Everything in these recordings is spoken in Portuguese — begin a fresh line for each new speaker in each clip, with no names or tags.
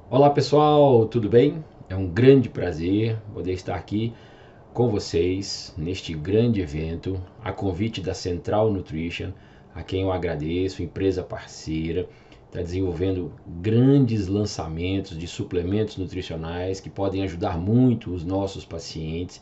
Olá pessoal, tudo bem? É um grande prazer poder estar aqui com vocês neste grande evento, a convite da Central Nutrition, a quem eu agradeço, empresa parceira, está desenvolvendo grandes lançamentos de suplementos nutricionais que podem ajudar muito os nossos pacientes.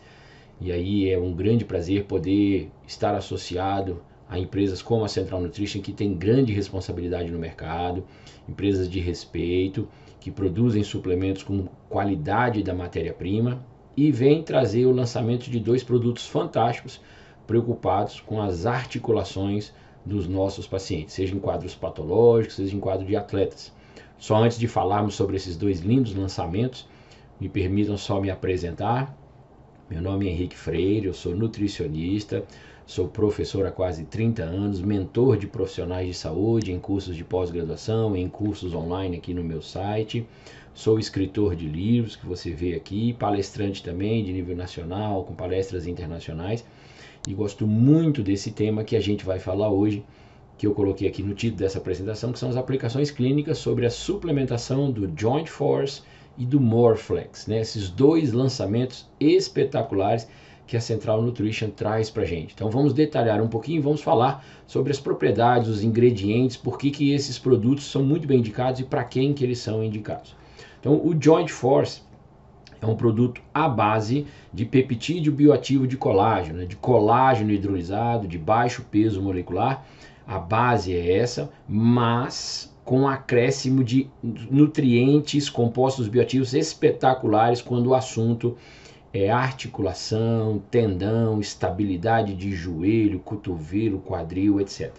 E aí é um grande prazer poder estar associado a empresas como a Central Nutrition, que tem grande responsabilidade no mercado, empresas de respeito, que produzem suplementos com qualidade da matéria-prima e vem trazer o lançamento de dois produtos fantásticos, preocupados com as articulações dos nossos pacientes, seja em quadros patológicos, seja em quadro de atletas. Só antes de falarmos sobre esses dois lindos lançamentos, me permitam só me apresentar. Meu nome é Henrique Freire, eu sou nutricionista, sou professor há quase 30 anos, mentor de profissionais de saúde em cursos de pós-graduação, em cursos online aqui no meu site. Sou escritor de livros que você vê aqui, palestrante também de nível nacional, com palestras internacionais. E gosto muito desse tema que a gente vai falar hoje, que eu coloquei aqui no título dessa apresentação, que são as aplicações clínicas sobre a suplementação do Joint Force e do Moreflex, né? Esses dois lançamentos espetaculares que a Central Nutrition traz para a gente. Então vamos detalhar um pouquinho, vamos falar sobre as propriedades, os ingredientes, por que esses produtos são muito bem indicados e para quem que eles são indicados. Então o Joint Force é um produto à base de peptídeo bioativo de colágeno, né? De colágeno hidrolisado, de baixo peso molecular. A base é essa, mas com acréscimo de nutrientes, compostos bioativos espetaculares quando o assunto é articulação, tendão, estabilidade de joelho, cotovelo, quadril, etc.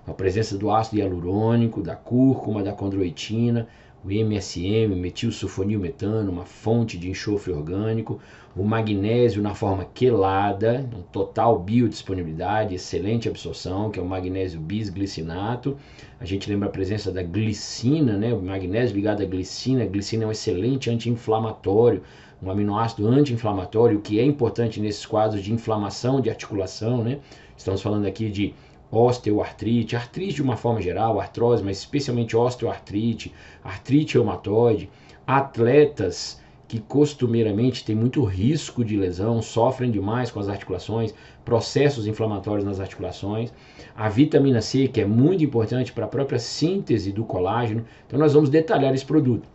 A presença do ácido hialurônico, da cúrcuma, da condroitina, o MSM, metilsulfonilmetano, uma fonte de enxofre orgânico, o magnésio na forma quelada, total biodisponibilidade, excelente absorção, que é o magnésio bisglicinato. A gente lembra a presença da glicina, né? O magnésio ligado à glicina. A glicina é um excelente anti-inflamatório, um aminoácido anti-inflamatório, que é importante nesses quadros de inflamação de articulação, né? Estamos falando aqui de osteoartrite, artrite de uma forma geral, artrose, mas especialmente osteoartrite, artrite reumatoide, atletas que costumeiramente têm muito risco de lesão, sofrem demais com as articulações, processos inflamatórios nas articulações, a vitamina C, que é muito importante para a própria síntese do colágeno. Então nós vamos detalhar esse produto,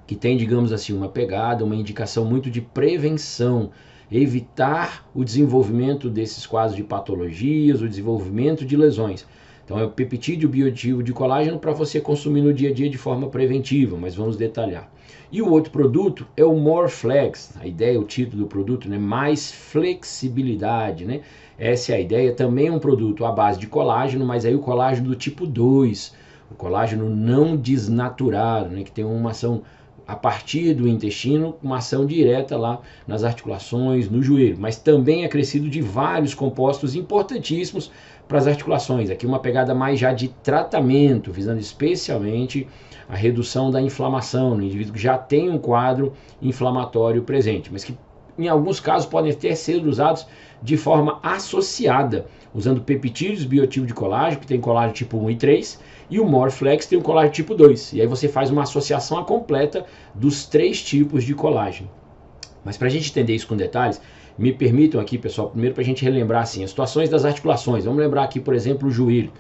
que tem, digamos assim, uma pegada, uma indicação muito de prevenção, evitar o desenvolvimento desses quadros de patologias, o desenvolvimento de lesões. Então é o peptídeo bioativo de colágeno para você consumir no dia a dia de forma preventiva, mas vamos detalhar. E o outro produto é o Moreflex. A ideia, o título do produto, né? Mais flexibilidade, né? Essa é a ideia. Também é um produto à base de colágeno, mas aí o colágeno do tipo 2, o colágeno não desnaturado, né? Que tem uma ação a partir do intestino, uma ação direta lá nas articulações, no joelho, mas também é acrescido de vários compostos importantíssimos para as articulações. Aqui uma pegada mais já de tratamento, visando especialmente a redução da inflamação no indivíduo que já tem um quadro inflamatório presente, mas que em alguns casos podem até ser usados de forma associada, usando peptídeos bioativos de colágeno, que tem colágeno tipo 1 e 3, e o Moreflex tem o colágeno tipo 2. E aí você faz uma associação completa dos três tipos de colágeno. Mas para a gente entender isso com detalhes, me permitam aqui, pessoal, primeiro para a gente relembrar assim, as situações das articulações. Vamos lembrar aqui, por exemplo, o joelho.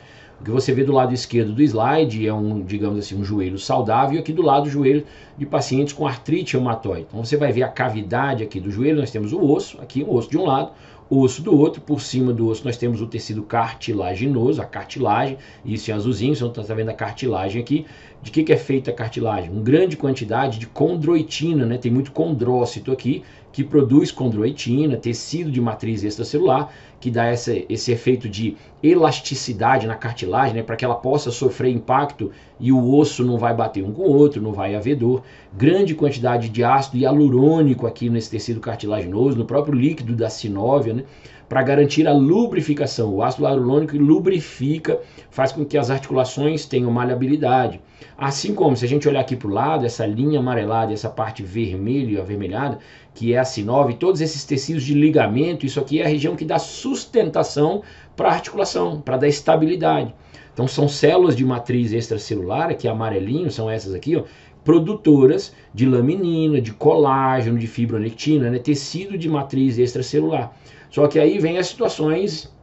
O que você vê do lado esquerdo do slide é um, digamos assim, um joelho saudável, e aqui do lado o joelho de pacientes com artrite reumatoide. Então você vai ver a cavidade aqui do joelho, nós temos o osso, aqui o osso de um lado, o osso do outro, por cima do osso nós temos o tecido cartilaginoso, a cartilagem, isso em azulzinho, você está vendo a cartilagem aqui. De que é feita a cartilagem? Uma grande quantidade de condroitina, né? Tem muito condrócito aqui, que produz condroitina, tecido de matriz extracelular, que dá esse efeito de elasticidade na cartilagem, né, para que ela possa sofrer impacto e o osso não vai bater um com o outro, não vai haver dor. Grande quantidade de ácido hialurônico aqui nesse tecido cartilaginoso, no próprio líquido da sinóvia, né, para garantir a lubrificação. O ácido hialurônico lubrifica, faz com que as articulações tenham maleabilidade. Assim como, se a gente olhar aqui para o lado, essa linha amarelada, essa parte vermelha e avermelhada, que é a sinóvia, e todos esses tecidos de ligamento, isso aqui é a região que dá sustentação para a articulação, para dar estabilidade. Então são células de matriz extracelular, que é amarelinho, são essas aqui, ó, produtoras de laminina, de colágeno, de fibronectina, né, tecido de matriz extracelular. Só que aí vem as situações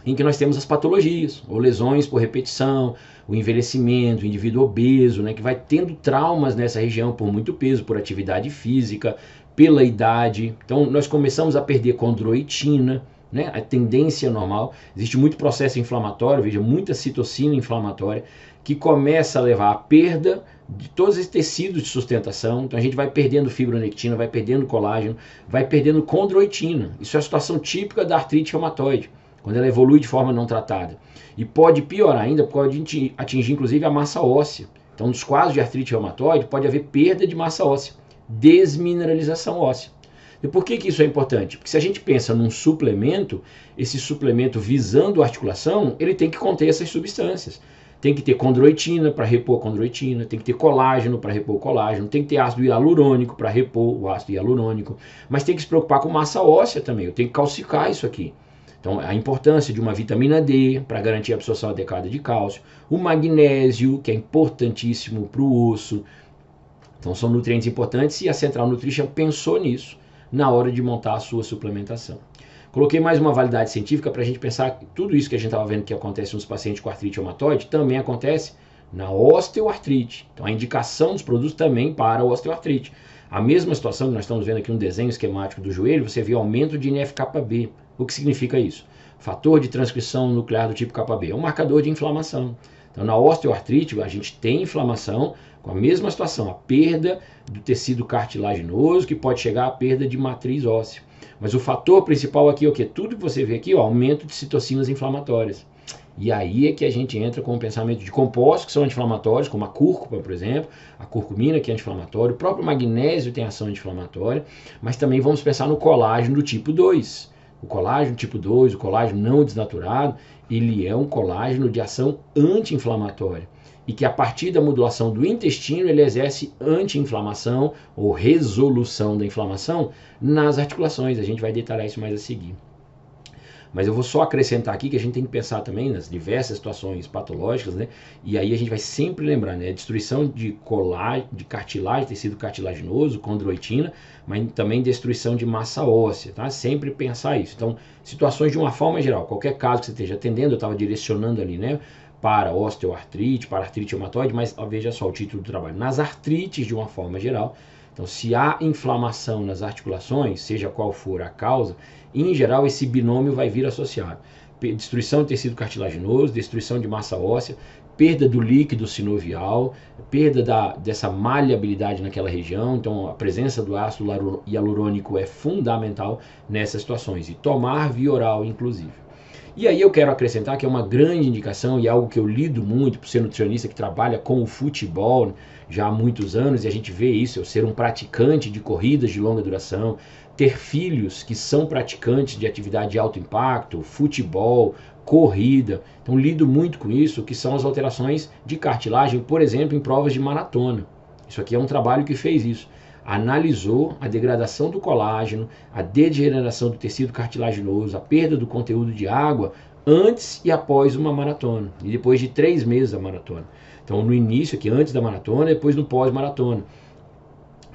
em que nós temos as patologias, ou lesões por repetição, o envelhecimento, o indivíduo obeso, né, que vai tendo traumas nessa região por muito peso, por atividade física, pela idade. Então nós começamos a perder condroitina, né, a tendência normal. Existe muito processo inflamatório, veja, muita citocina inflamatória, que começa a levar à perda de todos esses tecidos de sustentação. Então a gente vai perdendo fibronectina, vai perdendo colágeno, vai perdendo condroitina. Isso é a situação típica da artrite reumatoide, quando ela evolui de forma não tratada. E pode piorar ainda, pode atingir inclusive a massa óssea. Então, nos quadros de artrite reumatoide, pode haver perda de massa óssea, desmineralização óssea. E por que isso é importante? Porque se a gente pensa num suplemento, esse suplemento visando a articulação, ele tem que conter essas substâncias. Tem que ter condroitina para repor condroitina, tem que ter colágeno para repor colágeno, tem que ter ácido hialurônico para repor o ácido hialurônico, mas tem que se preocupar com massa óssea também, eu tenho que calcificar isso aqui. Então, a importância de uma vitamina D para garantir a absorção adequada de cálcio, o magnésio, que é importantíssimo para o osso. Então, são nutrientes importantes e a Central Nutrition pensou nisso na hora de montar a sua suplementação. Coloquei mais uma validade científica para a gente pensar que tudo isso que a gente estava vendo que acontece nos pacientes com artrite reumatoide também acontece na osteoartrite. Então, a indicação dos produtos também para a osteoartrite. A mesma situação que nós estamos vendo aqui no desenho esquemático do joelho, você vê aumento de NF-κB. O que significa isso? Fator de transcrição nuclear do tipo KB é um marcador de inflamação. Então, na osteoartrite, a gente tem inflamação com a mesma situação, a perda do tecido cartilaginoso, que pode chegar à perda de matriz óssea. Mas o fator principal aqui é o quê? Tudo que você vê aqui, ó, aumento de citocinas inflamatórias. E aí é que a gente entra com o pensamento de compostos que são anti-inflamatórios, como a cúrcuma, por exemplo, a curcumina, que é anti-inflamatório, o próprio magnésio tem ação anti-inflamatória, mas também vamos pensar no colágeno do tipo 2. O colágeno tipo 2, o colágeno não desnaturado, ele é um colágeno de ação anti-inflamatória. E que a partir da modulação do intestino, ele exerce anti-inflamação ou resolução da inflamação nas articulações. A gente vai detalhar isso mais a seguir. Mas eu vou só acrescentar aqui que a gente tem que pensar também nas diversas situações patológicas, né? E aí a gente vai sempre lembrar, né? A destruição de colágeno, de cartilagem, tecido cartilaginoso, condroitina, mas também destruição de massa óssea, tá? Sempre pensar isso. Então, situações de uma forma geral, qualquer caso que você esteja atendendo, eu estava direcionando ali, né? Para osteoartrite, para artrite reumatoide, mas ó, veja só o título do trabalho. Nas artrites de uma forma geral, então se há inflamação nas articulações, seja qual for a causa, em geral esse binômio vai vir associado. Destruição de tecido cartilaginoso, destruição de massa óssea, perda do líquido sinovial, perda dessa maleabilidade naquela região. Então a presença do ácido hialurônico é fundamental nessas situações. E tomar via oral, inclusive. E aí eu quero acrescentar que é uma grande indicação e algo que eu lido muito por ser nutricionista que trabalha com o futebol já há muitos anos, e a gente vê isso, eu ser um praticante de corridas de longa duração, ter filhos que são praticantes de atividade de alto impacto, futebol, corrida. Então lido muito com isso, que são as alterações de cartilagem, por exemplo, em provas de maratona. Isso aqui é um trabalho que fez isso. Analisou a degradação do colágeno, a degeneração do tecido cartilaginoso, a perda do conteúdo de água antes e após uma maratona, e depois de 3 meses da maratona. Então, no início, aqui antes da maratona, e depois no pós-maratona.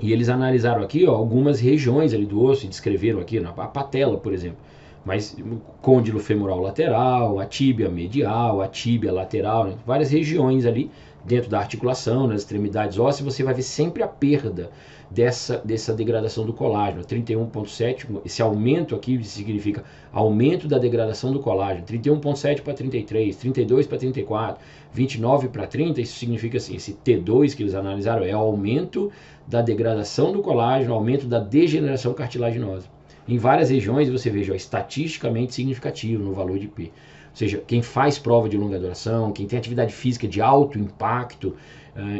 E eles analisaram aqui ó, algumas regiões ali do osso, e descreveram aqui, a patela, por exemplo, mas côndilo femoral lateral, a tíbia medial, a tíbia lateral, né? Várias regiões ali dentro da articulação, nas extremidades ósseas, você vai ver sempre a perda dessa degradação do colágeno. 31,7, esse aumento aqui significa aumento da degradação do colágeno. 31,7 para 33, 32 para 34, 29 para 30, isso significa assim, esse T2 que eles analisaram é aumento da degradação do colágeno, aumento da degeneração cartilaginosa. Em várias regiões você veja estatisticamente significativo no valor de P. Ou seja, quem faz prova de longa duração, quem tem atividade física de alto impacto,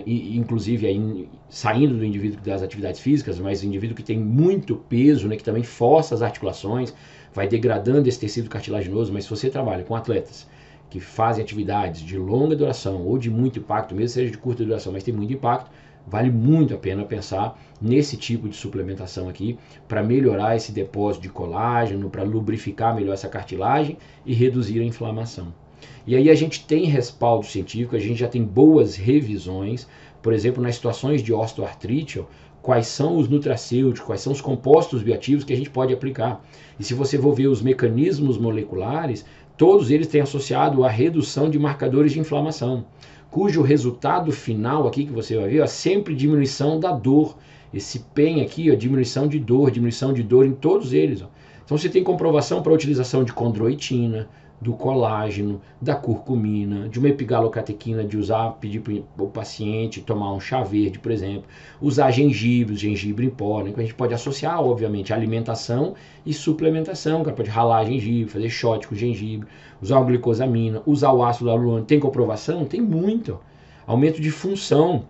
e inclusive aí, saindo do indivíduo das atividades físicas, mas o indivíduo que tem muito peso, né, que também força as articulações, vai degradando esse tecido cartilaginoso. Mas se você trabalha com atletas que fazem atividades de longa duração ou de muito impacto, mesmo seja de curta duração, mas tem muito impacto, vale muito a pena pensar nesse tipo de suplementação aqui para melhorar esse depósito de colágeno, para lubrificar melhor essa cartilagem e reduzir a inflamação. E aí a gente tem respaldo científico, a gente já tem boas revisões, por exemplo, nas situações de osteoartrite, ó, quais são os nutracêuticos, quais são os compostos bioativos que a gente pode aplicar. E se você for ver os mecanismos moleculares, todos eles têm associado a redução de marcadores de inflamação, cujo resultado final aqui que você vai ver é sempre diminuição da dor. Esse PEN aqui, ó, diminuição de dor em todos eles. Ó. Então você tem comprovação para a utilização de condroitina, do colágeno, da curcumina, de uma epigalocatequina, de usar, pedir para o paciente tomar um chá verde, por exemplo, usar gengibre em pó, né, que a gente pode associar, obviamente, alimentação e suplementação, que pode ralar gengibre, fazer shot com gengibre, usar a glicosamina, usar o ácido hialurônico. Tem comprovação? Tem muito. Aumento de função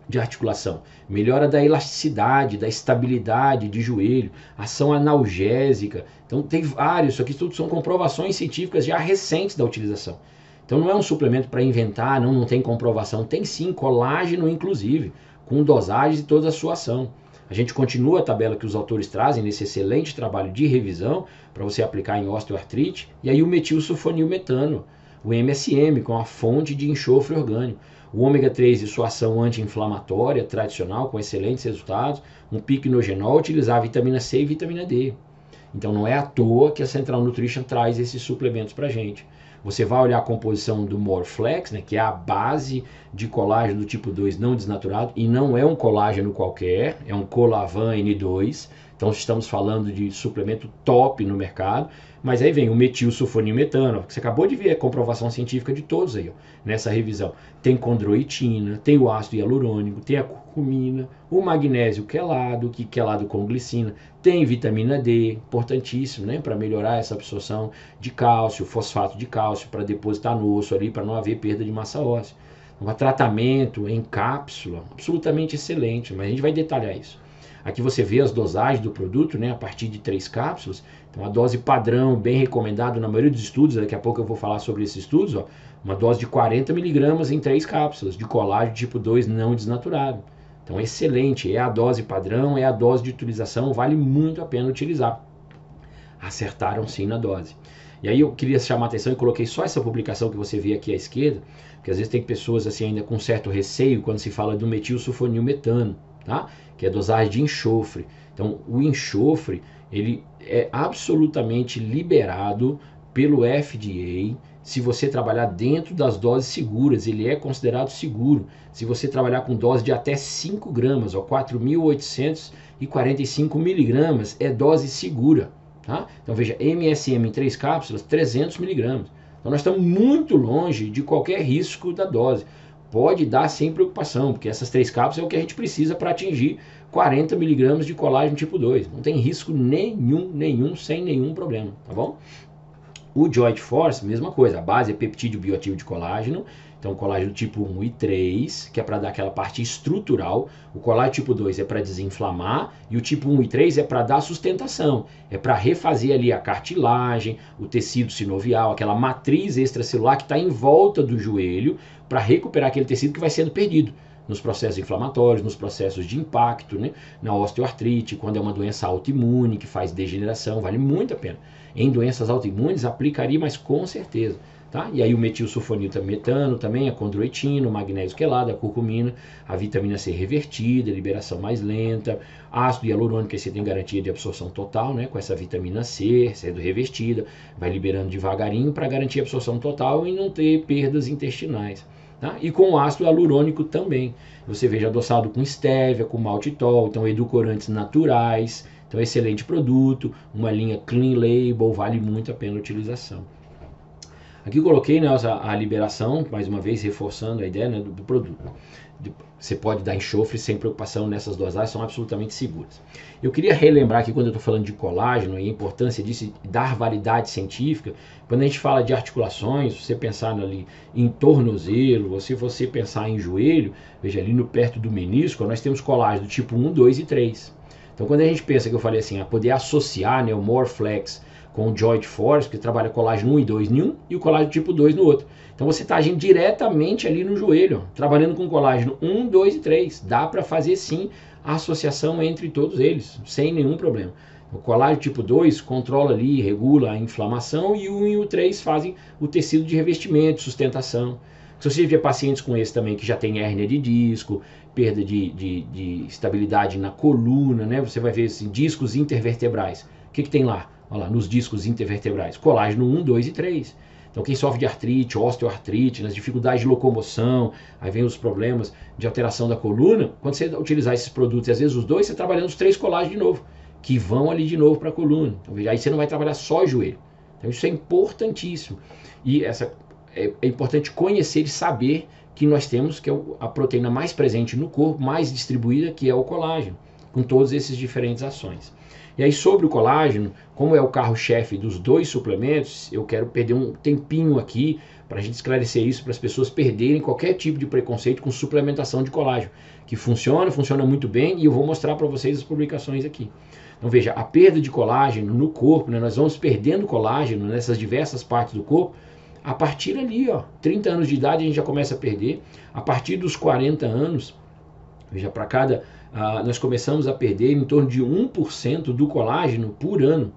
de articulação, melhora da elasticidade, da estabilidade de joelho, ação analgésica. Então tem vários, isso aqui tudo são comprovações científicas já recentes da utilização. Então não é um suplemento para inventar, não tem comprovação, tem sim colágeno inclusive, com dosagens e toda a sua ação. A gente continua a tabela que os autores trazem nesse excelente trabalho de revisão para você aplicar em osteoartrite, e aí o metilsulfonilmetano, o MSM, com a fonte de enxofre orgânico. O ômega 3 e sua ação anti-inflamatória tradicional, com excelentes resultados. Um piquenogenol utilizar vitamina C e vitamina D. Então não é à toa que a Central Nutrition traz esses suplementos para a gente. Você vai olhar a composição do Morflex, né, que é a base de colágeno do tipo 2 não desnaturado, e não é um colágeno qualquer, é um Colavan N2. Então estamos falando de suplemento top no mercado. Mas aí vem o metilsulfonilmetano, que você acabou de ver a comprovação científica de todos aí, ó, nessa revisão. Tem condroitina, tem o ácido hialurônico, tem a curcumina, o magnésio quelado, que quelado com glicina, tem vitamina D, importantíssimo, né, para melhorar essa absorção de cálcio, fosfato de cálcio, para depositar no osso ali, para não haver perda de massa óssea. Um tratamento em cápsula, absolutamente excelente, mas a gente vai detalhar isso. Aqui você vê as dosagens do produto, né, a partir de 3 cápsulas. Então a dose padrão, bem recomendado na maioria dos estudos, daqui a pouco eu vou falar sobre esses estudos, ó, uma dose de 40 mg em 3 cápsulas de colágeno tipo 2 não desnaturado. Então excelente, é a dose padrão, é a dose de utilização, vale muito a pena utilizar. Acertaram sim na dose. E aí eu queria chamar a atenção e coloquei só essa publicação que você vê aqui à esquerda, porque às vezes tem pessoas assim ainda com certo receio quando se fala do metilsulfonilmetano, tá? Que é a dosagem de enxofre. Então o enxofre ele é absolutamente liberado pelo FDA se você trabalhar dentro das doses seguras, ele é considerado seguro. Se você trabalhar com dose de até 5 gramas, 4.845 miligramas, é dose segura. Tá? Então veja, MSM em 3 cápsulas, 300 miligramas. Então nós estamos muito longe de qualquer risco da dose. Pode dar sem preocupação, porque essas 3 cápsulas é o que a gente precisa para atingir 40 miligramas de colágeno tipo 2. Não tem risco nenhum, sem nenhum problema, tá bom? O Joint Force, mesma coisa, a base é peptídeo bioativo de colágeno, então colágeno tipo 1 e 3, que é para dar aquela parte estrutural, o colágeno tipo 2 é para desinflamar, e o tipo 1 e 3 é para dar sustentação, é para refazer ali a cartilagem, o tecido sinovial, aquela matriz extracelular que está em volta do joelho, para recuperar aquele tecido que vai sendo perdido nos processos inflamatórios, nos processos de impacto, né? Na osteoartrite, quando é uma doença autoimune que faz degeneração, vale muito a pena. Em doenças autoimunes aplicaria, mas com certeza. Tá? E aí o metilsulfonilmetano também, a condroitina, o magnésio quelado, a curcumina, a vitamina C revertida, liberação mais lenta, ácido hialurônico, que você tem garantia de absorção total, né? Com essa vitamina C sendo revestida, vai liberando devagarinho para garantir a absorção total e não ter perdas intestinais. Tá? E com o ácido hialurônico também. Você veja adoçado com stevia, com maltitol, então edulcorantes naturais. Então excelente produto, uma linha clean label, vale muito a pena a utilização. Aqui eu coloquei, né, a liberação, mais uma vez reforçando a ideia, né, do produto. Você pode dar enxofre sem preocupação nessas dosagens, são absolutamente seguras. Eu queria relembrar aqui, quando eu estou falando de colágeno e a importância disso, dar validade científica, quando a gente fala de articulações, se você pensar ali em tornozelo, ou se você pensar em joelho, veja ali no perto do menisco, nós temos colágeno do tipo 1, 2 e 3. Então quando a gente pensa que eu falei assim, a poder associar, né, o Morflex com o Joint Force, que trabalha colágeno 1 e 2 em um e o colágeno tipo 2 no outro. Então você está agindo diretamente ali no joelho, trabalhando com colágeno 1, 2 e 3. Dá para fazer sim a associação entre todos eles, sem nenhum problema. O colágeno tipo 2 controla ali, regula a inflamação, e o 1 e o 3 fazem o tecido de revestimento, sustentação. Se você tiver pacientes com esse também que já tem hérnia de disco, perda de estabilidade na coluna, né? Você vai ver assim, discos intervertebrais. O que tem lá? Olha lá, nos discos intervertebrais, colágeno 1, 2 e 3. Então quem sofre de artrite, osteoartrite, nas dificuldades de locomoção, aí vem os problemas de alteração da coluna, quando você utilizar esses produtos, e às vezes os dois, você está trabalhando os 3 colágenos de novo, que vão ali de novo para a coluna. Então, aí você não vai trabalhar só joelho. Então isso é importantíssimo. E é importante conhecer e saber que nós temos que é a proteína mais presente no corpo, mais distribuída, que é o colágeno, com todas essas diferentes ações. E aí sobre o colágeno, como é o carro-chefe dos 2 suplementos, eu quero perder um tempinho aqui para a gente esclarecer isso, para as pessoas perderem qualquer tipo de preconceito com suplementação de colágeno, que funciona muito bem, e eu vou mostrar para vocês as publicações aqui. Então veja, a perda de colágeno no corpo, né, nós vamos perdendo colágeno nessas diversas partes do corpo, a partir ali, 30 anos de idade a gente já começa a perder, a partir dos 40 anos, veja, para cada, nós começamos a perder em torno de 1% do colágeno por ano.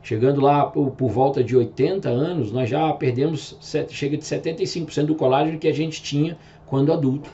Chegando lá por volta de 80 anos, nós já perdemos, chega de 75% do colágeno que a gente tinha quando adulto.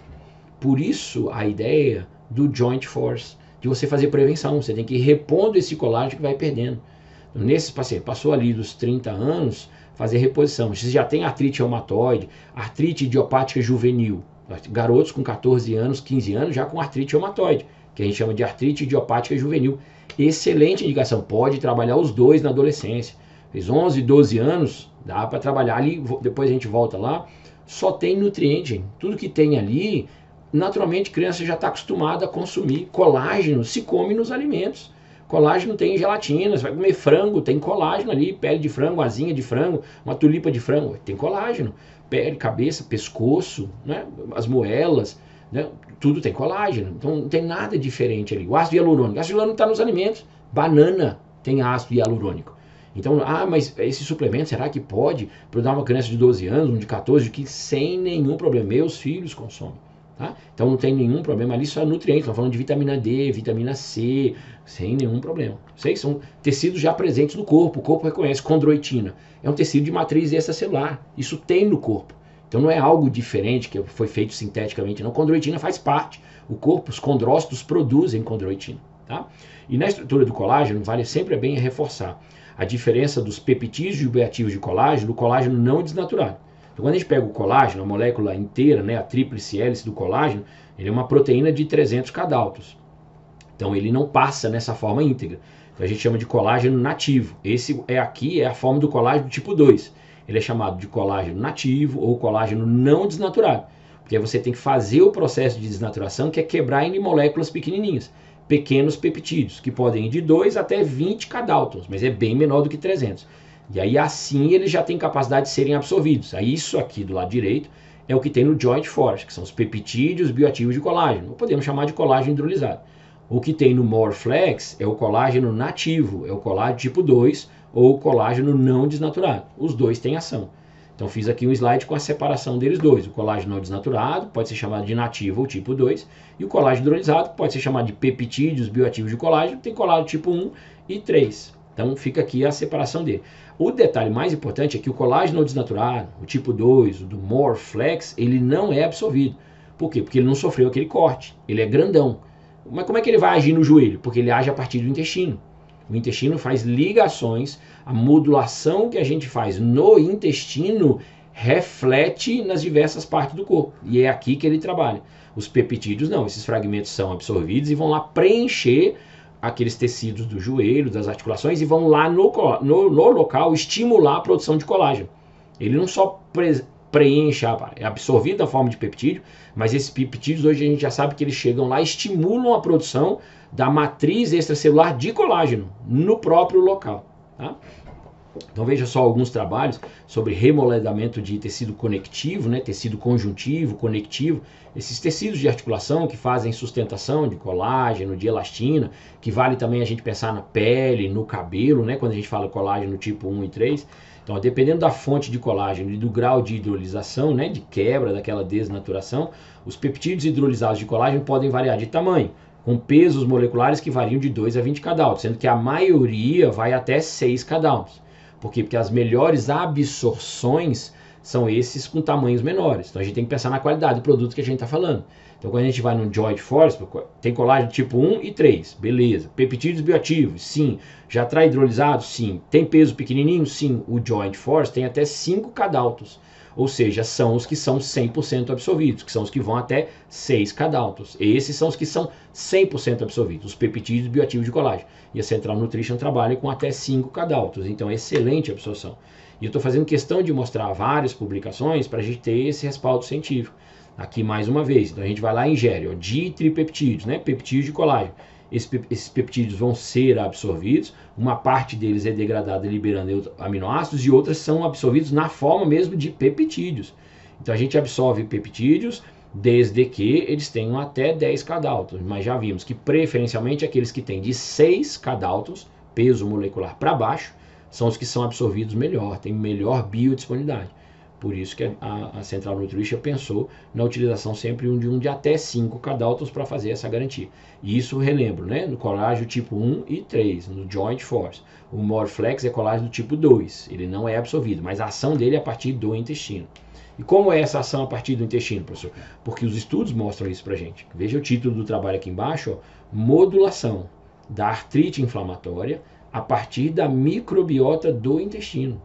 Por isso a ideia do Joint Force, de você fazer prevenção, você tem que ir repondo esse colágeno que vai perdendo. Então, nesses pacientes, passou ali dos 30 anos, fazer reposição. Se já tem artrite reumatoide, artrite idiopática juvenil, garotos com 14 anos, 15 anos já com artrite reumatoide, que a gente chama de artrite idiopática juvenil. Excelente indicação, pode trabalhar os 2 na adolescência. Fez 11, 12 anos, dá para trabalhar ali, depois a gente volta lá. Só tem nutriente, hein? Tudo que tem ali, naturalmente a criança já está acostumada a consumir. Colágeno se come nos alimentos. Colágeno tem gelatina, você vai comer frango, tem colágeno ali, pele de frango, asinha de frango, uma tulipa de frango, tem colágeno. Pele, cabeça, pescoço, né? As moelas, né? Tudo tem colágeno. Então não tem nada diferente ali. O ácido hialurônico, o ácido hialurônico está nos alimentos. Banana tem ácido hialurônico. Então, mas esse suplemento, será que pode para dar uma criança de 12 anos, um de 14, que sem nenhum problema? Meus filhos consomem. Tá? Então não tem nenhum problema ali, só é nutriente. Estamos falando de vitamina D, vitamina C, sem nenhum problema. Vocês são tecidos já presentes no corpo. O corpo reconhece condroitina. É um tecido de matriz extracelular. Isso tem no corpo. Então não é algo diferente que foi feito sinteticamente, não. Condroitina faz parte. O corpo, os condrócitos produzem condroitina. Tá? E na estrutura do colágeno, vale sempre bem reforçar a diferença dos peptídeos e bioativos de colágeno, do colágeno não desnaturado. Então, quando a gente pega o colágeno, a molécula inteira, né, a tríplice hélice do colágeno, ele é uma proteína de 300 cadaltos. Então, ele não passa nessa forma íntegra. Então, a gente chama de colágeno nativo. Esse aqui é a forma do colágeno tipo 2. Ele é chamado de colágeno nativo ou colágeno não desnaturado. Porque você tem que fazer o processo de desnaturação, que é quebrar em moléculas pequenininhas, pequenos peptídeos, que podem ir de 2 até 20 cadaltons, mas é bem menor do que 300. E aí assim eles já têm capacidade de serem absorvidos. Aí isso aqui do lado direito é o que tem no Joint Force, que são os peptídeos bioativos de colágeno. Ou podemos chamar de colágeno hidrolisado. O que tem no Morflex é o colágeno nativo, é o colágeno tipo 2 ou o colágeno não desnaturado. Os dois têm ação. Então fiz aqui um slide com a separação deles dois. O colágeno não desnaturado pode ser chamado de nativo ou tipo 2. E o colágeno hidrolisado pode ser chamado de peptídeos bioativos de colágeno. Tem colágeno tipo 1 e 3. Então fica aqui a separação dele. O detalhe mais importante é que o colágeno não desnaturado, o tipo 2, o do Morflex, ele não é absorvido. Por quê? Porque ele não sofreu aquele corte. Ele é grandão. Mas como é que ele vai agir no joelho? Porque ele age a partir do intestino. O intestino faz ligações, a modulação que a gente faz no intestino reflete nas diversas partes do corpo. E é aqui que ele trabalha. Os peptídeos não, esses fragmentos são absorvidos e vão lá preencher aqueles tecidos do joelho, das articulações, e vão lá no local estimular a produção de colágeno. Ele não só preenche, é absorvido na forma de peptídeo, mas esses peptídeos hoje a gente já sabe que eles chegam lá e estimulam a produção da matriz extracelular de colágeno no próprio local. Tá? Então veja só alguns trabalhos sobre remodelamento de tecido conectivo, né, tecido conjuntivo, conectivo, esses tecidos de articulação que fazem sustentação de colágeno, de elastina, que vale também a gente pensar na pele, no cabelo, né, quando a gente fala colágeno tipo 1 e 3. Então, dependendo da fonte de colágeno e do grau de hidrolisação, né, de quebra daquela desnaturação, os peptídeos hidrolisados de colágeno podem variar de tamanho. com pesos moleculares que variam de 2 a 20 kDa, sendo que a maioria vai até 6 kDa. Por quê? Porque as melhores absorções são esses com tamanhos menores. Então a gente tem que pensar na qualidade do produto que a gente está falando. Então quando a gente vai no Joint Force, tem colágeno tipo 1 e 3, beleza. Peptídeos bioativos, sim. Já trai hidrolisado, sim. Tem peso pequenininho, sim. O Joint Force tem até 5 kDa. Ou seja, são os que são 100% absorvidos, que são os que vão até 6 kDa. Esses são os que são 100% absorvidos, os peptídeos bioativos de colágeno. E a Central Nutrition trabalha com até 5 kDa, então é excelente absorção. E eu estou fazendo questão de mostrar várias publicações para a gente ter esse respaldo científico. Aqui mais uma vez, então a gente vai lá e ingere ditripeptídeos, né? Peptídeos de colágeno. Esses peptídeos vão ser absorvidos, uma parte deles é degradada liberando aminoácidos e outras são absorvidos na forma mesmo de peptídeos. Então a gente absorve peptídeos desde que eles tenham até 10 kDa, mas já vimos que preferencialmente aqueles que têm de 6 kDa, peso molecular para baixo, são os que são absorvidos melhor, tem melhor biodisponibilidade. Por isso que a Central Nutrition pensou na utilização sempre de até 5 kDa para fazer essa garantia. E isso relembro, né? No colágeno tipo 1 e 3, no Joint Force. O Morflex é colágeno tipo 2, ele não é absorvido, mas a ação dele é a partir do intestino. E como é essa ação a partir do intestino, professor? Porque os estudos mostram isso pra gente. Veja o título do trabalho aqui embaixo, ó, modulação da artrite inflamatória a partir da microbiota do intestino.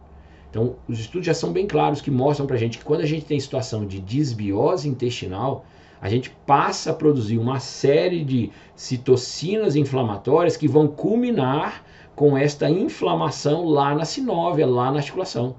Então, os estudos já são bem claros que mostram pra gente que quando a gente tem situação de disbiose intestinal, a gente passa a produzir uma série de citocinas inflamatórias que vão culminar com esta inflamação lá na sinóvia, lá na articulação,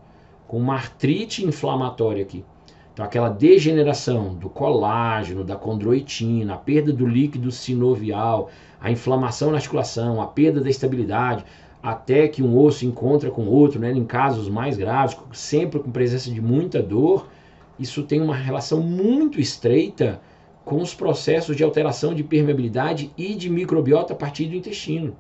com uma artrite inflamatória aqui. Então aquela degeneração do colágeno, da condroitina, a perda do líquido sinovial, a inflamação na articulação, a perda da estabilidade, até que um osso encontra com outro, né, em casos mais graves, sempre com presença de muita dor, isso tem uma relação muito estreita com os processos de alteração de permeabilidade e de microbiota a partir do intestino.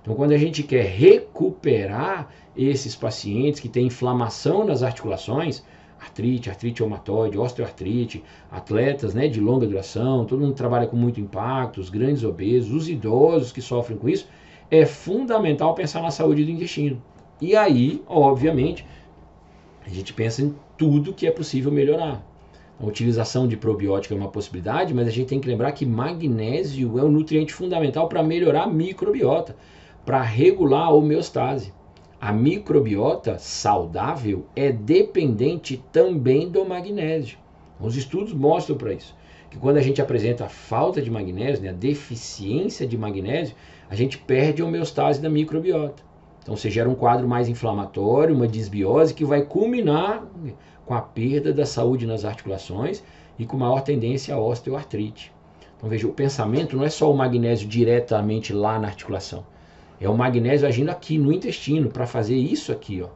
Então, quando a gente quer recuperar esses pacientes que têm inflamação nas articulações, artrite reumatoide, osteoartrite, atletas, né, de longa duração, todo mundo trabalha com muito impacto, os grandes obesos, os idosos que sofrem com isso, é fundamental pensar na saúde do intestino. E aí, obviamente, a gente pensa em tudo que é possível melhorar. A utilização de probiótico é uma possibilidade, mas a gente tem que lembrar que magnésio é um nutriente fundamental para melhorar a microbiota, para regular a homeostase. A microbiota saudável é dependente também do magnésio. Os estudos mostram para isso, que quando a gente apresenta a falta de magnésio, né, a deficiência de magnésio, a gente perde a homeostase da microbiota. Então você gera um quadro mais inflamatório, uma disbiose que vai culminar com a perda da saúde nas articulações e com maior tendência à osteoartrite. Então veja, o pensamento não é só o magnésio diretamente lá na articulação. É o magnésio agindo aqui no intestino para fazer isso aqui, ó.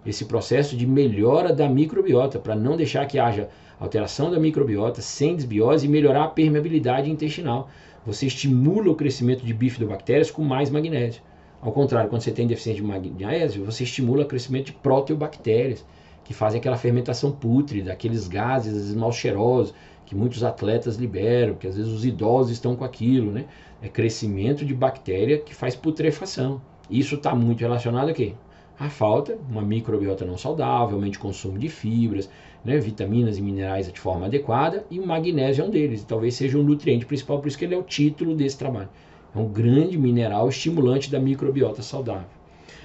Esse processo de melhora da microbiota, para não deixar que haja alteração da microbiota sem desbiose e melhorar a permeabilidade intestinal. Você estimula o crescimento de bifidobactérias com mais magnésio. Ao contrário, quando você tem deficiência de magnésio, você estimula o crescimento de proteobactérias, que fazem aquela fermentação pútrida, aqueles gases, às vezes mal cheirosos, que muitos atletas liberam, que às vezes os idosos estão com aquilo, né? É crescimento de bactéria que faz putrefação. Isso está muito relacionado a quê? A falta, uma microbiota não saudável, aumento de consumo de fibras, né, vitaminas e minerais de forma adequada, e o magnésio é um deles, e talvez seja o nutriente principal, por isso que ele é o título desse trabalho. É um grande mineral estimulante da microbiota saudável.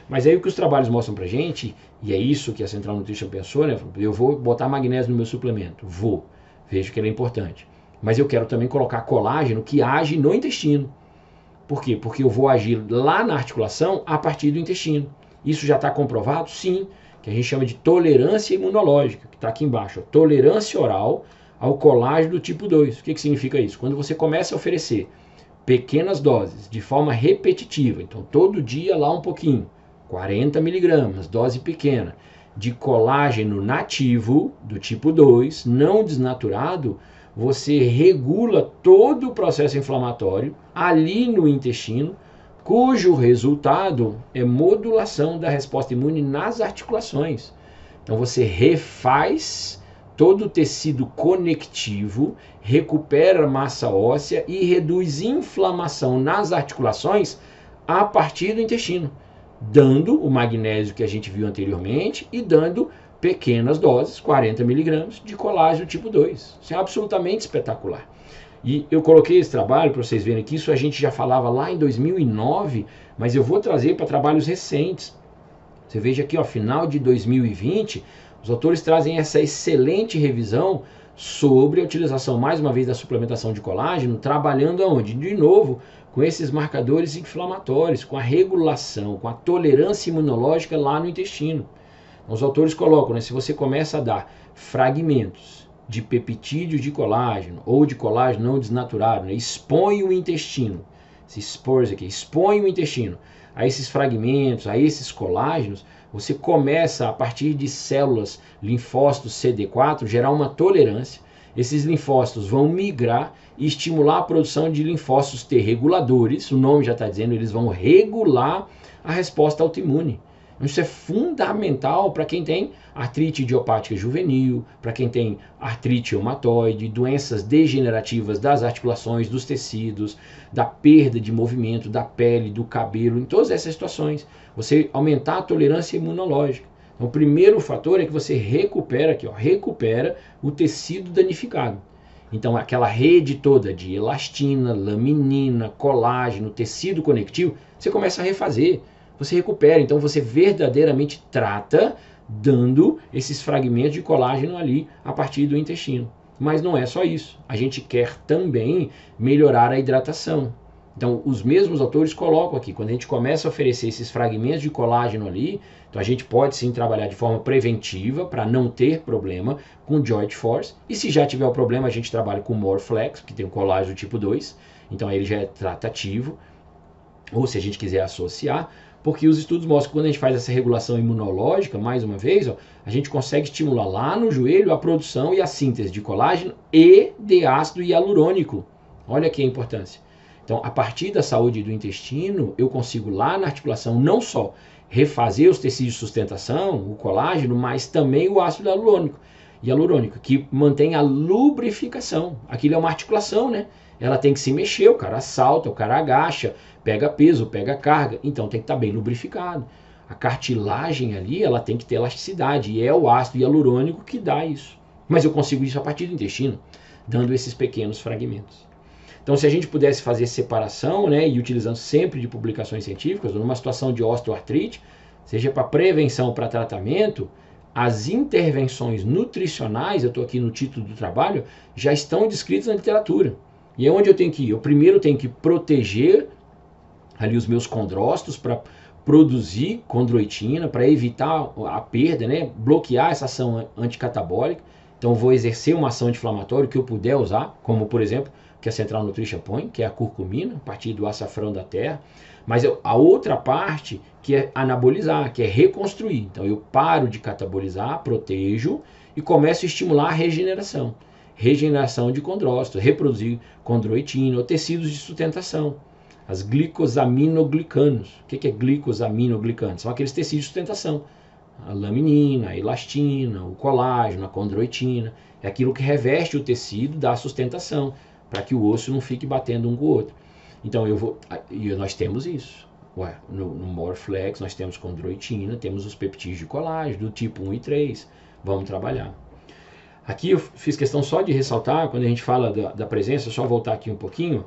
Mas aí o que os trabalhos mostram pra gente, e é isso que a Central Nutrition pensou, né? Eu vou botar magnésio no meu suplemento, vou, vejo que ele é importante. Mas eu quero também colocar colágeno que age no intestino. Por quê? Porque eu vou agir lá na articulação a partir do intestino. Isso já está comprovado? Sim, que a gente chama de tolerância imunológica, que está aqui embaixo. Ó, tolerância oral ao colágeno do tipo 2. O que significa isso? Quando você começa a oferecer pequenas doses, de forma repetitiva, então todo dia lá um pouquinho, 40 miligramas, dose pequena, de colágeno nativo do tipo 2, não desnaturado, você regula todo o processo inflamatório ali no intestino, cujo resultado é modulação da resposta imune nas articulações. Então você refaz todo o tecido conectivo, recupera massa óssea e reduz inflamação nas articulações a partir do intestino, dando o magnésio que a gente viu anteriormente e dando pequenas doses, 40 miligramas, de colágeno tipo 2. Isso é absolutamente espetacular. E eu coloquei esse trabalho para vocês verem que isso a gente já falava lá em 2009, mas eu vou trazer para trabalhos recentes. Você veja aqui, ó, final de 2020, os autores trazem essa excelente revisão sobre a utilização, mais uma vez, da suplementação de colágeno, trabalhando aonde? De novo, com esses marcadores inflamatórios, com a regulação, com a tolerância imunológica lá no intestino. Os autores colocam, né, se você começa a dar fragmentos de peptídeos de colágeno ou de colágeno não desnaturado, né, expõe o intestino, se expor aqui, expõe o intestino a esses fragmentos, a esses colágenos, você começa a partir de células linfócitos CD4 gerar uma tolerância. Esses linfócitos vão migrar e estimular a produção de linfócitos T reguladores, o nome já está dizendo, eles vão regular a resposta autoimune. Isso é fundamental para quem tem artrite idiopática juvenil, para quem tem artrite reumatoide, doenças degenerativas das articulações, dos tecidos, da perda de movimento, da pele, do cabelo, em todas essas situações. Você aumentar a tolerância imunológica. Então, o primeiro fator é que você recupera aqui, ó, recupera o tecido danificado. Então, aquela rede toda de elastina, laminina, colágeno, tecido conectivo, você começa a refazer. Você recupera, então você verdadeiramente trata dando esses fragmentos de colágeno ali a partir do intestino. Mas não é só isso, a gente quer também melhorar a hidratação. Então os mesmos autores colocam aqui, quando a gente começa a oferecer esses fragmentos de colágeno ali, então a gente pode sim trabalhar de forma preventiva para não ter problema com Joint Force, e se já tiver o problema a gente trabalha com Morflex, que tem o colágeno tipo 2, então aí ele já é tratativo, ou se a gente quiser associar, porque os estudos mostram que quando a gente faz essa regulação imunológica, mais uma vez, ó, a gente consegue estimular lá no joelho a produção e a síntese de colágeno e de ácido hialurônico. Olha aqui a importância. Então, a partir da saúde do intestino, eu consigo lá na articulação não só refazer os tecidos de sustentação, o colágeno, mas também o ácido hialurônico, que mantém a lubrificação. Aquilo é uma articulação, né? Ela tem que se mexer, o cara salta, o cara agacha, pega peso, pega carga, então tem que estar bem lubrificado. A cartilagem ali, ela tem que ter elasticidade, e é o ácido hialurônico que dá isso. Mas eu consigo isso a partir do intestino, dando esses pequenos fragmentos. Então, se a gente pudesse fazer separação, né, e utilizando sempre de publicações científicas, numa situação de osteoartrite, seja para prevenção ou para tratamento, as intervenções nutricionais, eu estou aqui no título do trabalho, já estão descritas na literatura. E é onde eu tenho que ir. Eu primeiro tenho que proteger ali os meus condrócitos para produzir condroitina, para evitar a perda, né? Bloquear essa ação anticatabólica. Então vou exercer uma ação anti-inflamatória que eu puder usar, como por exemplo, que a Central Nutrition põe, que é a curcumina, a partir do açafrão da terra. Mas a outra parte que é anabolizar, que é reconstruir. Então eu paro de catabolizar, protejo e começo a estimular a regeneração. Regeneração de condrócitos, reproduzir condroitina ou tecidos de sustentação. As glicosaminoglicanos. O que é glicosaminoglicanos? São aqueles tecidos de sustentação. A laminina, a elastina, o colágeno, a condroitina. É aquilo que reveste o tecido da sustentação, para que o osso não fique batendo um com o outro. Então nós temos isso. No Morflex nós temos condroitina, temos os peptídeos de colágeno do tipo 1 e 3. Vamos trabalhar. Aqui eu fiz questão só de ressaltar, quando a gente fala da presença, só voltar aqui um pouquinho,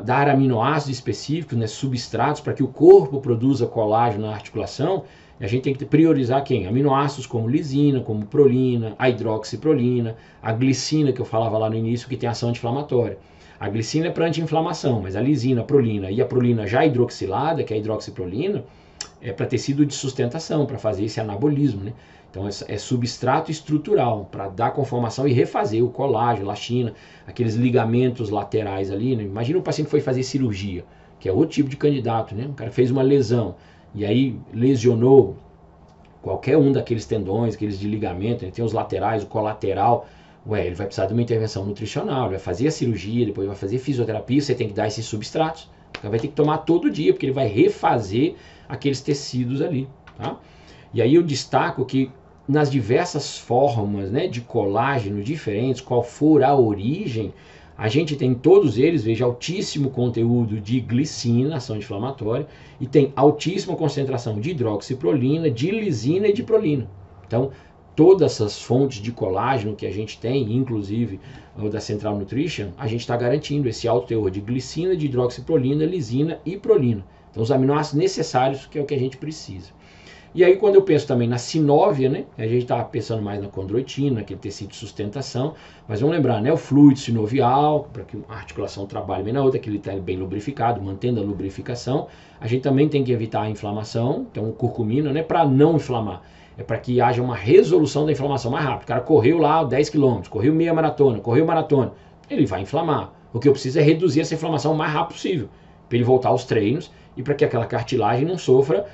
dar aminoácidos específicos, né, substratos, para que o corpo produza colágeno na articulação. A gente tem que priorizar quem? Aminoácidos como lisina, como prolina, a hidroxiprolina, a glicina, que eu falava lá no início, que tem ação anti-inflamatória. A glicina é para anti-inflamação, mas a lisina, a prolina e a prolina já hidroxilada, que é a hidroxiprolina, é para tecido de sustentação, para fazer esse anabolismo, né? Então é substrato estrutural, para dar conformação e refazer o colágeno, elastina, aqueles ligamentos laterais ali, né? Imagina um paciente que foi fazer cirurgia, que é outro tipo de candidato, né? O cara fez uma lesão e aí lesionou qualquer um daqueles tendões, aqueles de ligamento, né? Tem os laterais, o colateral, ele vai precisar de uma intervenção nutricional, ele vai fazer a cirurgia, depois vai fazer fisioterapia, você tem que dar esses substratos, ele vai ter que tomar todo dia, porque ele vai refazer aqueles tecidos ali, tá? E aí eu destaco que nas diversas formas, né, de colágeno diferentes, qual for a origem, a gente tem todos eles, veja, altíssimo conteúdo de glicina, ação anti-inflamatória, e tem altíssima concentração de hidroxiprolina, de lisina e de prolina. Então, todas essas fontes de colágeno que a gente tem, inclusive o da Central Nutrition, a gente está garantindo esse alto teor de glicina, de hidroxiprolina, lisina e prolina. Então, os aminoácidos necessários, que é o que a gente precisa. E aí, quando eu penso também na sinóvia, né, a gente está pensando mais na condroitina, aquele tecido de sustentação, mas vamos lembrar, né, o fluido sinovial, para que a articulação trabalhe bem na outra, que ele está bem lubrificado, mantendo a lubrificação. A gente também tem que evitar a inflamação, então curcumina, né, para não inflamar. É para que haja uma resolução da inflamação mais rápido. O cara correu lá 10 km, correu meia maratona, correu maratona, ele vai inflamar. O que eu preciso é reduzir essa inflamação o mais rápido possível, para ele voltar aos treinos e para que aquela cartilagem não sofra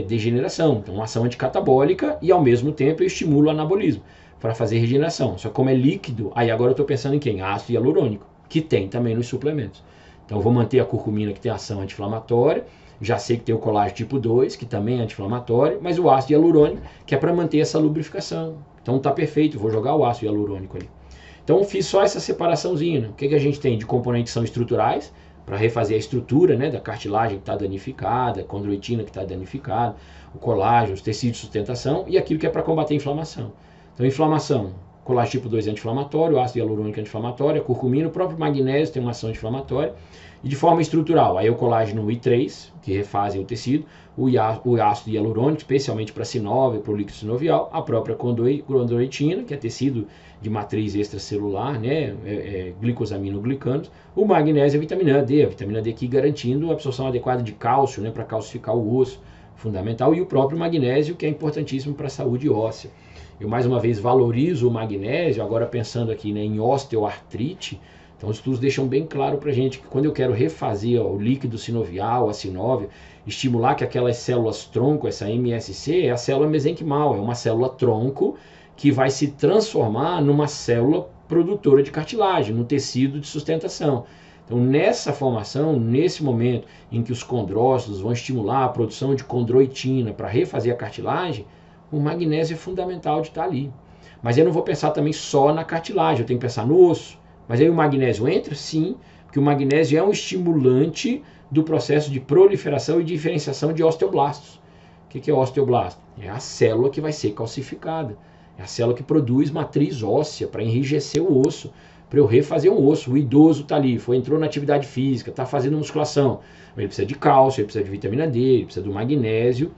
degeneração. Então, uma ação anticatabólica e ao mesmo tempo eu estimulo o anabolismo para fazer regeneração. Só que como é líquido, aí agora eu estou pensando em quem? Ácido hialurônico, que tem também nos suplementos. Então eu vou manter a curcumina, que tem ação anti-inflamatória, já sei que tem o colágeno tipo 2, que também é anti-inflamatório, mas o ácido hialurônico, que é para manter essa lubrificação. Então tá perfeito, vou jogar o ácido hialurônico ali. Então fiz só essa separaçãozinha. Né? O que a gente tem de componentes são estruturais, para refazer a estrutura, né, da cartilagem que está danificada, a condroitina que está danificada, o colágeno, os tecidos de sustentação e aquilo que é para combater a inflamação. Então, inflamação, colágeno tipo 2 é anti-inflamatório, o ácido hialurônico é anti-inflamatório, a curcumina, o próprio magnésio tem uma ação anti-inflamatória. E de forma estrutural, aí o colágeno I3, que refazem o tecido, o ácido hialurônico, especialmente para a sinóvia, para o líquido sinovial, a própria condroitina, que é tecido de matriz extracelular, né, glicosaminoglicanos, o magnésio e a vitamina D aqui garantindo a absorção adequada de cálcio, né, para calcificar o osso, fundamental, e o próprio magnésio, que é importantíssimo para a saúde óssea. Eu mais uma vez valorizo o magnésio, agora pensando aqui, né, em osteoartrite. Então os estudos deixam bem claro para a gente que quando eu quero refazer o líquido sinovial, a sinóvia, estimular que aquelas células tronco, essa MSC, é a célula mesenquimal, é uma célula tronco que vai se transformar numa célula produtora de cartilagem, no tecido de sustentação. Então nessa formação, nesse momento em que os condrócitos vão estimular a produção de condroitina para refazer a cartilagem, o magnésio é fundamental de estar ali. Mas eu não vou pensar também só na cartilagem, eu tenho que pensar no osso. Mas aí o magnésio entra? Sim, porque o magnésio é um estimulante do processo de proliferação e diferenciação de osteoblastos. O que é osteoblasto? É a célula que vai ser calcificada. É a célula que produz matriz óssea para enrijecer o osso, para eu refazer um osso. O idoso está ali, entrou na atividade física, está fazendo musculação. Ele precisa de cálcio, ele precisa de vitamina D, ele precisa do magnésio,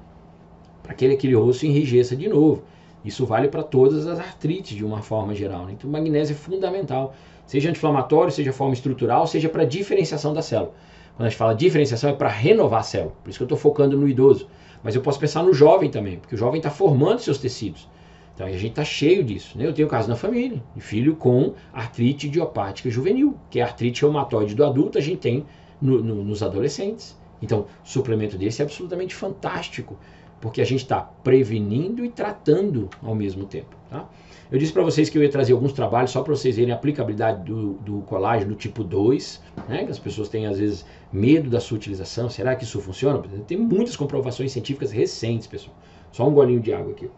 para que aquele osso enrijeça de novo. Isso vale para todas as artrites de uma forma geral. Né? Então o magnésio é fundamental. Seja anti-inflamatório, seja forma estrutural, seja para diferenciação da célula. Quando a gente fala diferenciação é para renovar a célula, por isso que eu estou focando no idoso. Mas eu posso pensar no jovem também, porque o jovem está formando seus tecidos. Então a gente está cheio disso. Né? Eu tenho caso na família, de filho com artrite idiopática juvenil, que é a artrite reumatoide do adulto, a gente tem nos adolescentes. Então suplemento desse é absolutamente fantástico, porque a gente está prevenindo e tratando ao mesmo tempo. Tá? Eu disse para vocês que eu ia trazer alguns trabalhos só para vocês verem a aplicabilidade do colágeno do tipo 2, né? Que as pessoas têm às vezes medo da sua utilização. Será que isso funciona? Tem muitas comprovações científicas recentes, pessoal. Só um golinho de água aqui.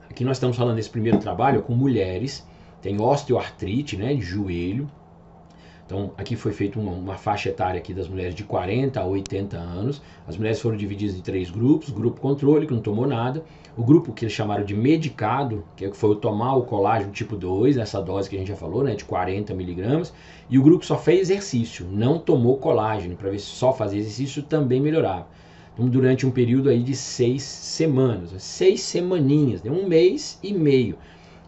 Aqui nós estamos falando desse primeiro trabalho com mulheres, tem osteoartrite, né, de joelho. Então, aqui foi feita uma faixa etária aqui das mulheres de 40 a 80 anos. As mulheres foram divididas em 3 grupos. Grupo controle, que não tomou nada. O grupo que eles chamaram de medicado, que foi o tomar o colágeno tipo 2, nessa dose que a gente já falou, né, de 40 miligramas. E o grupo só fez exercício, não tomou colágeno, para ver se só fazer exercício também melhorava. Então, durante um período aí de 6 semanas, 6 semaninhas, né, 1 mês e meio.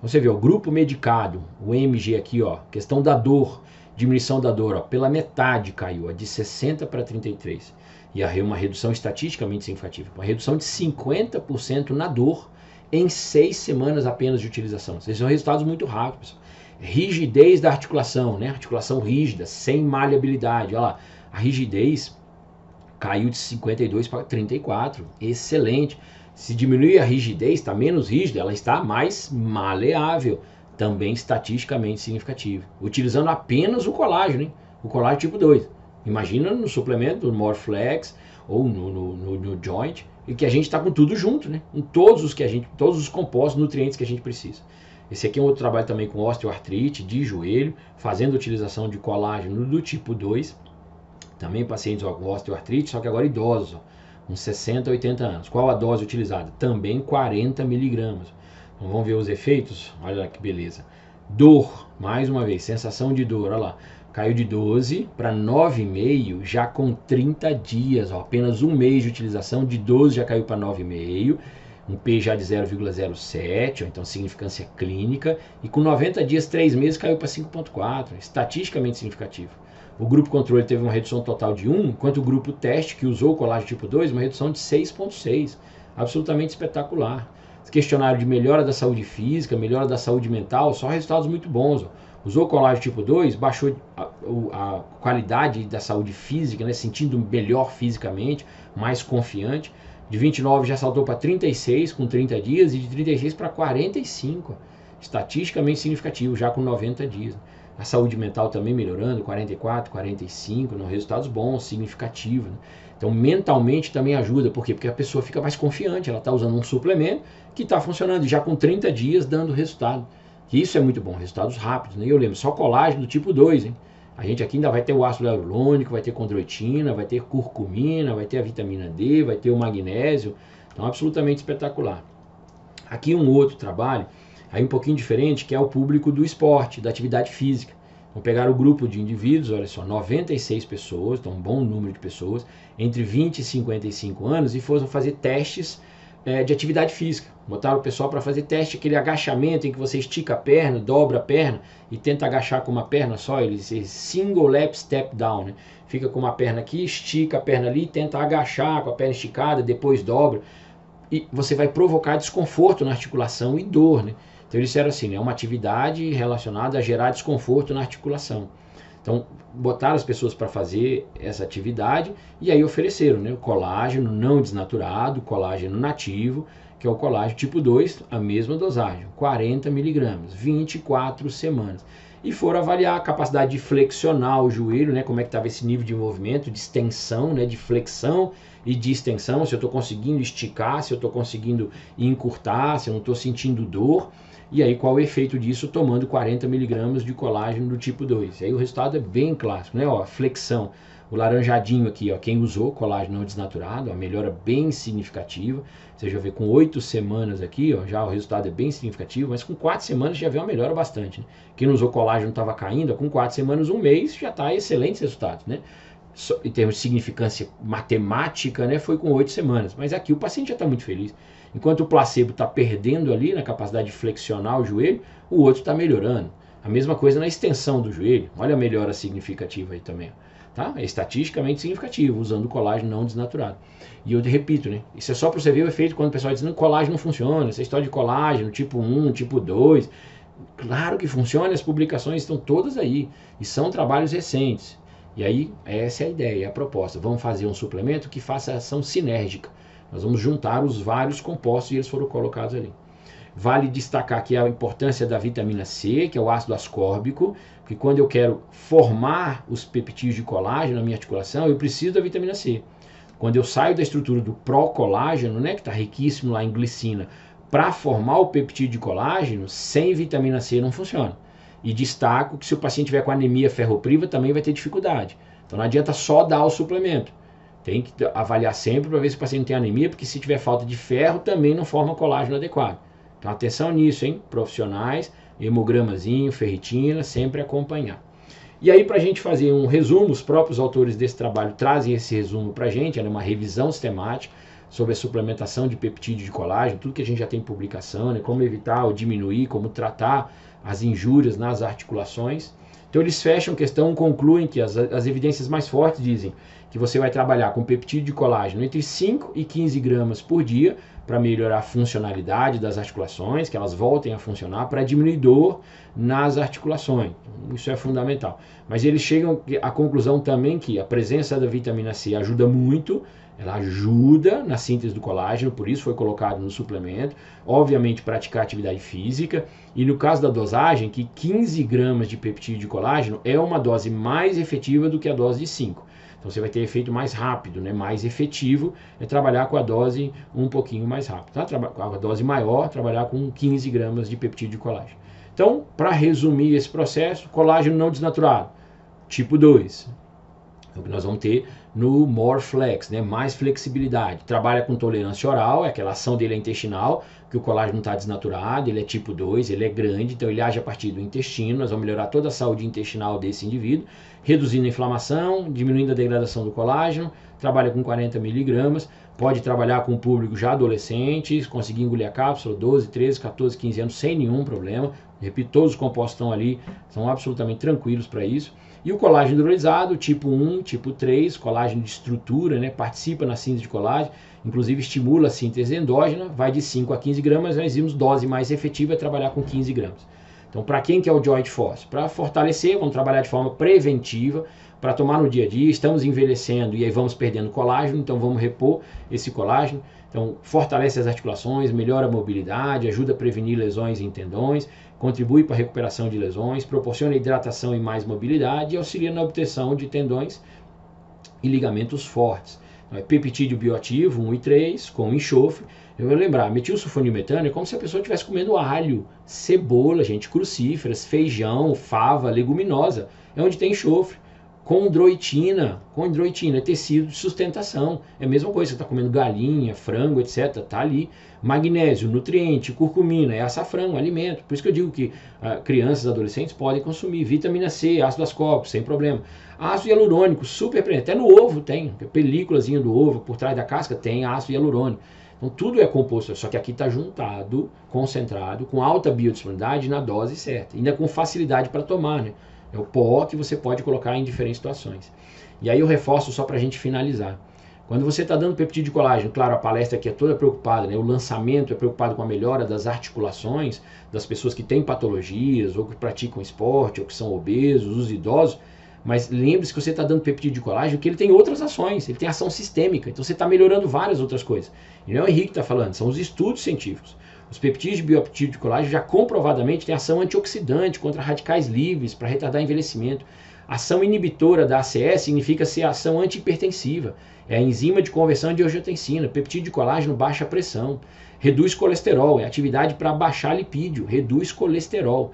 Você vê, o grupo medicado, o MG aqui, ó, questão da dor, diminuição da dor, ó, pela metade caiu, ó, de 60 para 33. E uma redução estatisticamente significativa, uma redução de 50% na dor em 6 semanas apenas de utilização. Esses são resultados muito rápidos, pessoal. Rigidez da articulação, né? Articulação rígida, sem maleabilidade. Olha lá, a rigidez caiu de 52 para 34. Excelente. Se diminuir a rigidez, está menos rígida, ela está mais maleável. Também estatisticamente significativo. Utilizando apenas o colágeno, hein? O colágeno tipo 2. Imagina no suplemento do Morflex ou no Joint, e que a gente está com tudo junto, né? Com todos os compostos, nutrientes que a gente precisa. Esse aqui é um outro trabalho também com osteoartrite de joelho, fazendo utilização de colágeno do tipo 2, também pacientes com osteoartrite, só que agora idosos, uns 60, 80 anos. Qual a dose utilizada? Também 40 miligramas. Então vamos ver os efeitos? Olha lá que beleza. Dor, mais uma vez, sensação de dor, olha lá. Caiu de 12 para 9,5 já com 30 dias, ó, apenas um mês de utilização, de 12 já caiu para 9,5, um P já de 0,07, então significância clínica, e com 90 dias, 3 meses, caiu para 5,4, estatisticamente significativo. O grupo controle teve uma redução total de 1, enquanto o grupo teste, que usou o colágeno tipo 2, uma redução de 6,6, absolutamente espetacular. Questionário de melhora da saúde física, melhora da saúde mental, só resultados muito bons, ó. Usou colágeno tipo 2, baixou a qualidade da saúde física, né, sentindo melhor fisicamente, mais confiante. De 29 já saltou para 36 com 30 dias e de 36 para 45, estatisticamente significativo, já com 90 dias. A saúde mental também melhorando, 44, 45, resultados bons, significativos. Né? Então mentalmente também ajuda, por quê? Porque a pessoa fica mais confiante, ela está usando um suplemento que está funcionando, já com 30 dias dando resultado. Isso é muito bom, resultados rápidos, né? E eu lembro, só colágeno do tipo 2, hein? A gente aqui ainda vai ter o ácido hialurônico, vai ter condroitina, vai ter curcumina, vai ter a vitamina D, vai ter o magnésio. Então, absolutamente espetacular. Aqui um outro trabalho, aí um pouquinho diferente, que é o público do esporte, da atividade física. Vamos pegar o grupo de indivíduos, olha só, 96 pessoas, então um bom número de pessoas, entre 20 e 55 anos, e foram fazer testes de atividade física. Botaram o pessoal para fazer teste, aquele agachamento em que você estica a perna, dobra a perna e tenta agachar com uma perna só, ele single lap step down, né? Fica com uma perna aqui, estica a perna ali, tenta agachar com a perna esticada, depois dobra. E você vai provocar desconforto na articulação e dor, né? Então eles disseram assim, é uma atividade relacionada a gerar desconforto na articulação. Então botaram as pessoas para fazer essa atividade e aí ofereceram, né, o colágeno não desnaturado, colágeno nativo, que é o colágeno tipo 2, a mesma dosagem, 40 miligramas, 24 semanas. E foram avaliar a capacidade de flexionar o joelho, né, como é que estava esse nível de movimento, de extensão, né, de flexão e de extensão, se eu estou conseguindo esticar, se eu estou conseguindo encurtar, se eu não estou sentindo dor. E aí qual o efeito disso tomando 40 miligramas de colágeno do tipo 2. E aí o resultado é bem clássico, né? Ó, flexão, o laranjadinho aqui, ó, quem usou colágeno não desnaturado, a melhora bem significativa. Você já vê com 8 semanas aqui, ó, já o resultado é bem significativo, mas com 4 semanas já vê uma melhora bastante. Né? Quem não usou colágeno estava caindo, com 4 semanas, um mês, já está excelentes resultados, né? Em termos de significância matemática, né, foi com 8 semanas. Mas aqui o paciente já está muito feliz. Enquanto o placebo está perdendo ali na capacidade de flexionar o joelho, o outro está melhorando. A mesma coisa na extensão do joelho. Olha a melhora significativa aí também. Tá? É estatisticamente significativo, usando o colágeno não desnaturado. E eu repito, né? Isso é só para você ver o efeito quando o pessoal diz que colágeno não funciona, essa história de colágeno tipo 1, tipo 2. Claro que funciona, as publicações estão todas aí. E são trabalhos recentes. E aí, essa é a ideia, a proposta. Vamos fazer um suplemento que faça ação sinérgica. Nós vamos juntar os vários compostos e eles foram colocados ali. Vale destacar aqui a importância da vitamina C, que é o ácido ascórbico, porque quando eu quero formar os peptídeos de colágeno na minha articulação, eu preciso da vitamina C. Quando eu saio da estrutura do procolágeno, né, que está riquíssimo lá em glicina, para formar o peptídeo de colágeno, sem vitamina C não funciona. E destaco que se o paciente tiver com anemia ferropriva, também vai ter dificuldade. Então não adianta só dar o suplemento. Tem que avaliar sempre para ver se o paciente tem anemia, porque se tiver falta de ferro, também não forma colágeno adequado. Então atenção nisso, hein? Profissionais, hemogramazinho, ferritina, sempre acompanhar. E aí para a gente fazer um resumo, os próprios autores desse trabalho trazem esse resumo para a gente, é uma revisão sistemática sobre a suplementação de peptídeo de colágeno, tudo que a gente já tem em publicação, né? Como evitar ou diminuir, como tratar as injúrias nas articulações. Então eles fecham a questão, concluem que as evidências mais fortes dizem que você vai trabalhar com peptídeo de colágeno entre 5 e 15 gramas por dia para melhorar a funcionalidade das articulações, que elas voltem a funcionar, para diminuir dor nas articulações. Isso é fundamental. Mas eles chegam à conclusão também que a presença da vitamina C ajuda muito, ela ajuda na síntese do colágeno, por isso foi colocado no suplemento. Obviamente, praticar atividade física. E no caso da dosagem, que 15 gramas de peptídeo de colágeno é uma dose mais efetiva do que a dose de 5. Então você vai ter efeito mais rápido, né? Mais efetivo é trabalhar com a dose um pouquinho mais rápido. Tá? Com a dose maior, trabalhar com 15 gramas de peptídeo de colágeno. Então, para resumir esse processo, colágeno não desnaturado, tipo 2. É o que nós vamos ter no More Flex, né? Mais flexibilidade. Trabalha com tolerância oral, aquela ação dele é intestinal, que o colágeno não está desnaturado, ele é tipo 2, ele é grande, então ele age a partir do intestino, nós vamos melhorar toda a saúde intestinal desse indivíduo, reduzindo a inflamação, diminuindo a degradação do colágeno, trabalha com 40 miligramas, pode trabalhar com o público já adolescente, conseguir engolir a cápsula, 12, 13, 14, 15 anos, sem nenhum problema. Repito, todos os compostos estão ali, são absolutamente tranquilos para isso. E o colágeno hidrolisado, tipo 1, tipo 3, colágeno de estrutura, né, participa na síntese de colágeno, inclusive estimula a síntese endógena, vai de 5 a 15 gramas, nós vimos dose mais efetiva é trabalhar com 15 gramas. Então, para quem que é o Joint Force? Para fortalecer, vamos trabalhar de forma preventiva, para tomar no dia a dia, estamos envelhecendo e aí vamos perdendo colágeno, então vamos repor esse colágeno. Então, fortalece as articulações, melhora a mobilidade, ajuda a prevenir lesões em tendões, contribui para a recuperação de lesões, proporciona hidratação e mais mobilidade e auxilia na obtenção de tendões e ligamentos fortes. Então, é peptídeo bioativo 1 e 3 com enxofre. Eu vou lembrar, metilsulfonilmetano é como se a pessoa estivesse comendo alho, cebola, gente, crucíferas, feijão, fava, leguminosa. É onde tem enxofre. Condroitina é tecido de sustentação, é a mesma coisa, você está comendo galinha, frango, etc, está ali. Magnésio, nutriente, curcumina, é açafrão, alimento, por isso que eu digo que crianças e adolescentes podem consumir. Vitamina C, ácido ascórbico, sem problema. Ácido hialurônico, super presente, até no ovo tem, a películazinha do ovo, por trás da casca tem ácido hialurônico. Então tudo é composto, só que aqui está juntado, concentrado, com alta biodisponibilidade na dose certa, ainda com facilidade para tomar, né? É o pó que você pode colocar em diferentes situações. E aí eu reforço só para a gente finalizar. Quando você está dando peptídeo de colágeno, claro, a palestra aqui é toda preocupada, né? O lançamento é preocupado com a melhora das articulações das pessoas que têm patologias, ou que praticam esporte, ou que são obesos, os idosos. Mas lembre-se que você está dando peptídeo de colágeno, que ele tem outras ações, ele tem ação sistêmica. Então você está melhorando várias outras coisas. E não é o Henrique que está falando, são os estudos científicos. Os peptídeos de biopeptídeo de colágeno já comprovadamente têm ação antioxidante contra radicais livres para retardar envelhecimento. Ação inibitora da ACE significa ser ação antihipertensiva. É a enzima de conversão de angiotensina. Peptídeo de colágeno baixa a pressão. Reduz colesterol. É atividade para baixar lipídio. Reduz colesterol.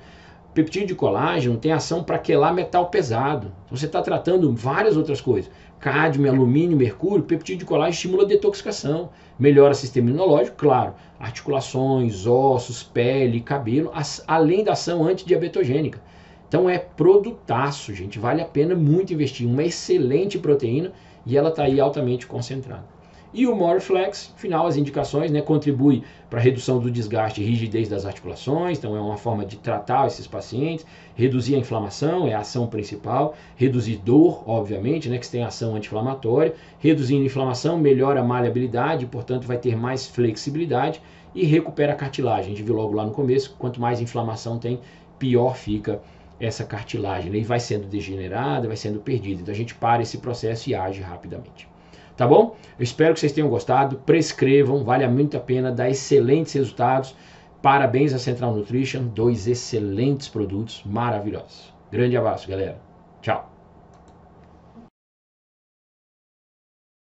Peptídeo de colágeno tem ação para quelar metal pesado. Então você está tratando várias outras coisas. Cádmio, alumínio, mercúrio, peptídeo de colágeno estimula a detoxicação, melhora o sistema imunológico, claro, articulações, ossos, pele, cabelo, além da ação antidiabetogênica. Então é produtaço, gente, vale a pena muito investir, uma excelente proteína e ela está aí altamente concentrada. E o More Flex, final, as indicações, né, contribui para a redução do desgaste e rigidez das articulações, então é uma forma de tratar esses pacientes, reduzir a inflamação, é a ação principal, reduzir dor, obviamente, né, que tem ação anti-inflamatória, reduzindo a inflamação, melhora a maleabilidade, portanto vai ter mais flexibilidade e recupera a cartilagem. A gente viu logo lá no começo, quanto mais inflamação tem, pior fica essa cartilagem, né, e vai sendo degenerada, vai sendo perdida. Então a gente para esse processo e age rapidamente. Tá bom? Eu espero que vocês tenham gostado. Prescrevam, vale muito a pena, dá excelentes resultados. Parabéns à Central Nutrition, 2 excelentes produtos maravilhosos. Grande abraço, galera. Tchau.